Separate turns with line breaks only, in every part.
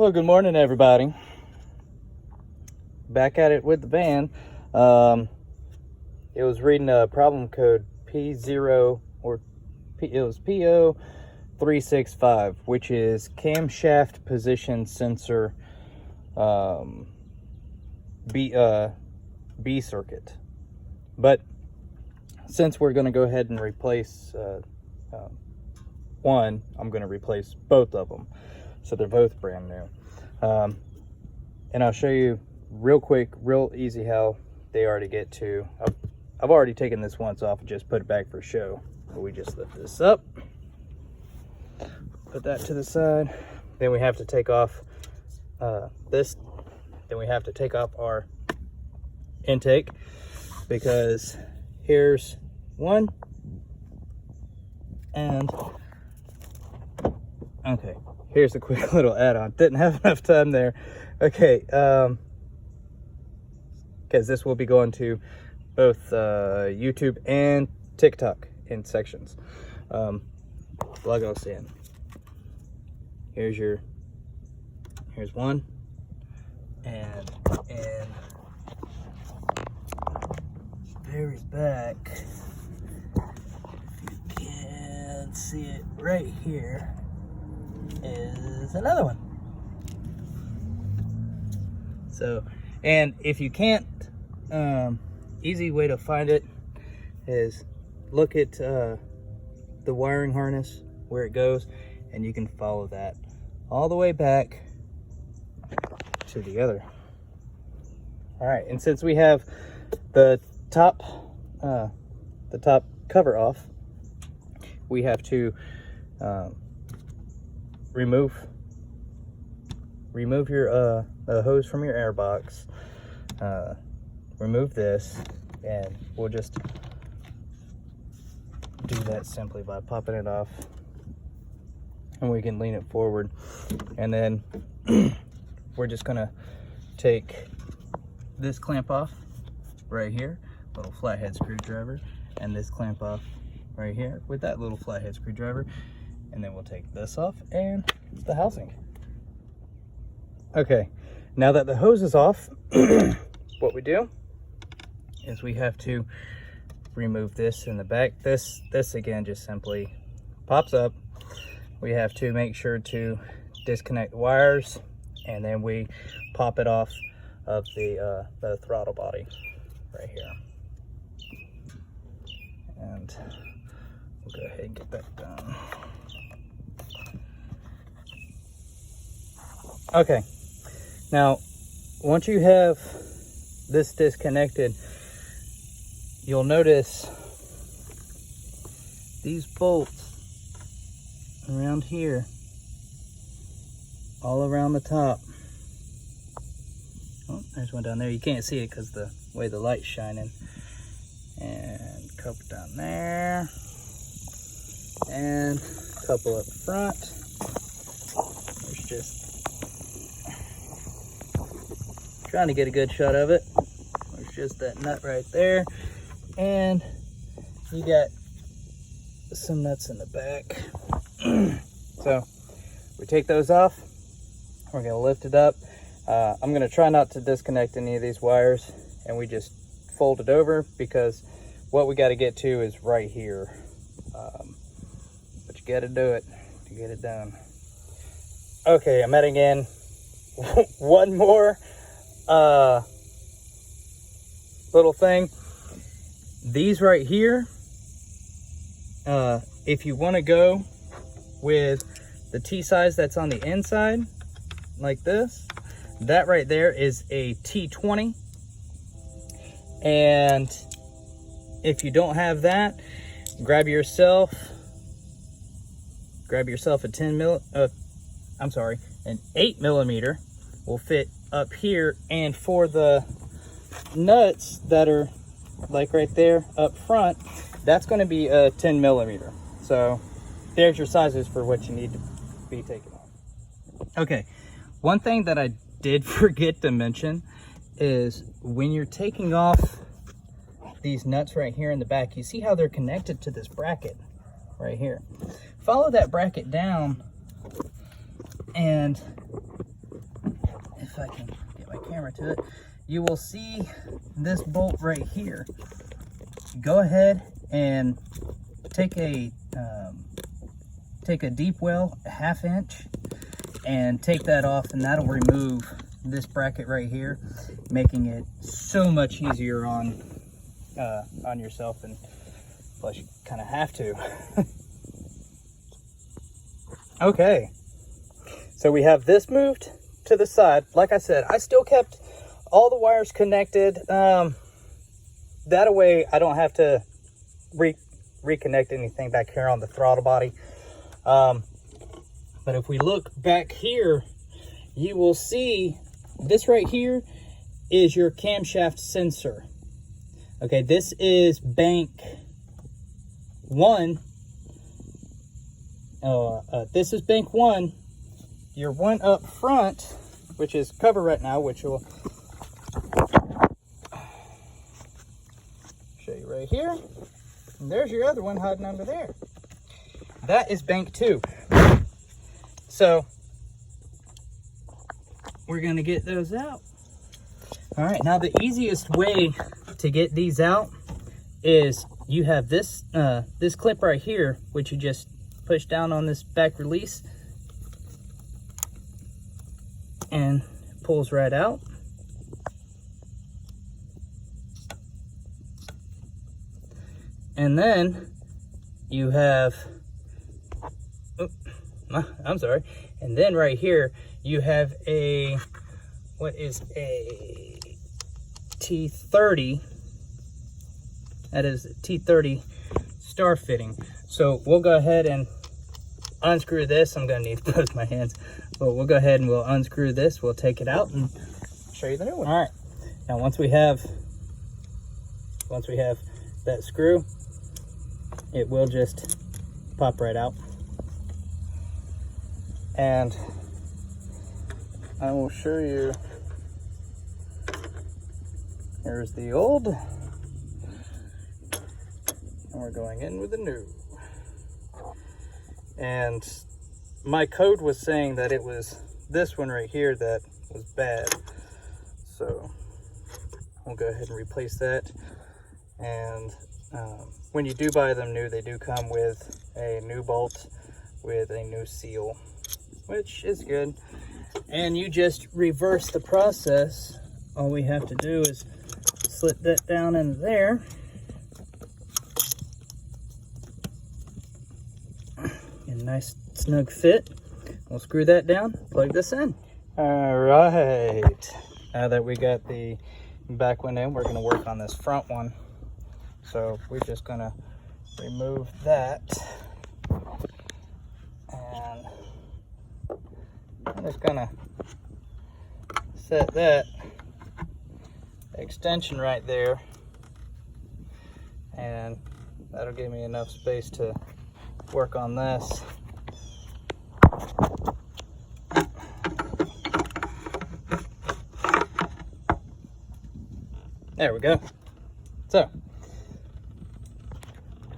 Well, good morning, everybody. Back at it with the van. It was reading a problem code P0 or it was PO365, which is camshaft position sensor B circuit. But since we're going to go ahead and replace one, I'm going to replace both of them. So they're both brand new. And I'll show you real quick, real easy how they are to get to. I've already taken this once off and just put it back for show. But we just lift this up, put that to the side. Then we have to take off this. Then we have to take off our intake, because here's one. And okay, here's a quick little add-on. Didn't have enough time there. Okay, because this will be going to both YouTube and TikTok in sections. Plug us in. Here's one, and very back, if you can see it right here, is another one. So, and if you can't, easy way to find it is look at the wiring harness where it goes, and you can follow that all the way back to the other. All right, and since we have the top cover off, we have to remove your hose from your air box. Remove this, and we'll just do that simply by popping it off, and we can lean it forward. And then we're just gonna take this clamp off right here, little flathead screwdriver, and this clamp off right here with that little flathead screwdriver, and then we'll take this off and the housing. Okay, now that the hose is off, what we do is we have to remove this in the back. This again just simply pops up. We have to make sure to disconnect the wires, and then we pop it off of the throttle body right here. And we'll go ahead and get that done. Okay, now once you have this disconnected, you'll notice these bolts around here, all around the top. Oh, there's one down there. You can't see it because the way the light's shining. And a couple down there, and a couple up front. There's just trying to get a good shot of it. There's just that nut right there, and you got some nuts in the back. So we take those off. We're gonna lift it up. I'm gonna try not to disconnect any of these wires, and we just fold it over, because what we got to get to is right here. But you got to do it to get it done. Okay, I'm adding in one more little thing. These right here, if you want to go with the T-size that's on the inside, like this, that right there is a T20. And if you don't have that, grab yourself a an 8mm will fit up here. And for the nuts that are like right there up front, that's going to be a 10mm. So there's your sizes for what you need to be taken off. Okay, one thing that I did forget to mention is when you're taking off these nuts right here in the back, you see how they're connected to this bracket right here. Follow that bracket down and if I can get my camera to it, you will see this bolt right here. Go ahead and take a deep well, a 1/2 inch, and take that off, and that'll remove this bracket right here, making it so much easier on yourself, and plus you kind of have to. Okay, so we have this moved to the side. Like I said, I still kept all the wires connected. That way I don't have to reconnect anything back here on the throttle body. But if we look back here, you will see this right here is your camshaft sensor. Okay, this is bank 1. This is bank 1. Your one up front, which is covered right now, which will show you right here. And there's your other one hiding under there. That is bank 2. So we're gonna get those out. All right, now the easiest way to get these out is you have this this clip right here, which you just push down on this back release and it pulls right out. And then you have, I'm sorry, and then right here you have a, what is a T30, that is a T30 star fitting. So we'll go ahead and unscrew this. I'm gonna need both my hands, but we'll go ahead and we'll unscrew this. We'll take it out and show you the new one. All right, now once we have that screw, it will just pop right out. And I will show you, here's the old, and we're going in with the new. And my code was saying that it was this one right here that was bad. So we'll go ahead and replace that. And when you do buy them new, they do come with a new bolt with a new seal, which is good. And you just reverse the process. All we have to do is slip that down in there. And nice snug fit. We'll screw that down, plug this in. All right, now that we got the back one in, we're gonna work on this front one. So we're just gonna remove that. And I'm just gonna set that extension right there, and that'll give me enough space to work on this. There we go. So,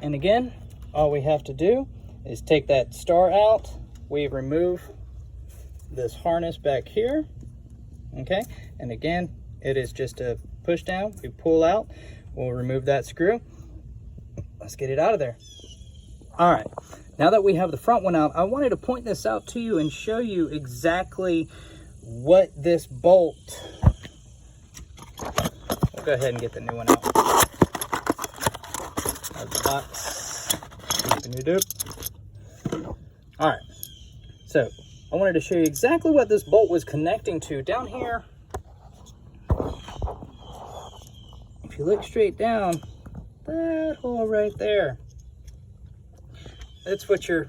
and again, all we have to do is take that star out. We remove this harness back here, okay? And again, it is just a push down. We pull out, we'll remove that screw. Let's get it out of there. All right, now that we have the front one out, I wanted to point this out to you and show you exactly what this bolt, we'll go ahead and get the new one out. There's the box. All right, so I wanted to show you exactly what this bolt was connecting to down here. If you look straight down, that hole right there, that's what you're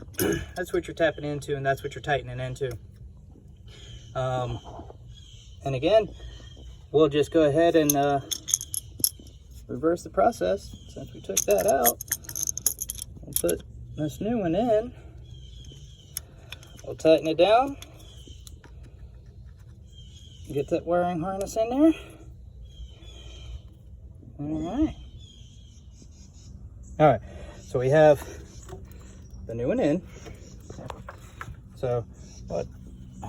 tapping into, and that's what you're tightening into. And again, we'll just go ahead and reverse the process. Since we took that out, we'll put this new one in. We'll tighten it down, get that wiring harness in there. All right, so we have the new one in. So what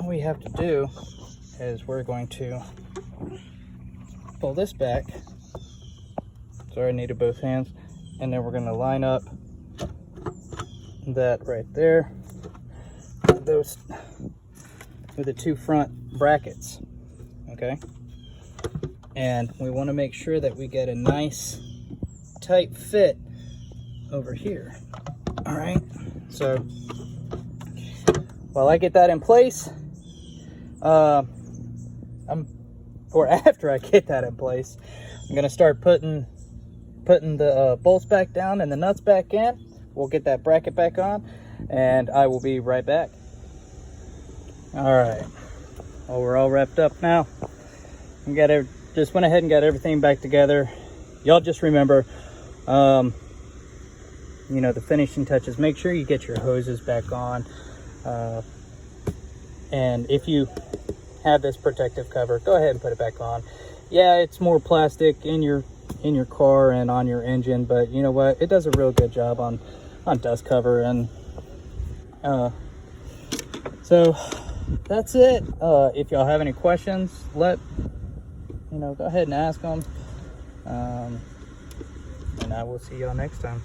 we have to do is we're going to pull this back. Sorry, I needed both hands. And then we're going to line up that right there, those with the two front brackets, okay? And we want to make sure that we get a nice tight fit over here. All right, so while I get that in place, or after I get that in place, I'm gonna start putting the bolts back down and the nuts back in. We'll get that bracket back on, and I will be right back. All right, well, we're all wrapped up now. Just went ahead and got everything back together. Y'all just remember, you know, the finishing touches. Make sure you get your hoses back on, and if you have this protective cover, go ahead and put it back on. Yeah, it's more plastic in your car and on your engine, but you know what, it does a real good job on dust cover. And so that's it. If y'all have any questions, go ahead and ask them, and I will see y'all next time.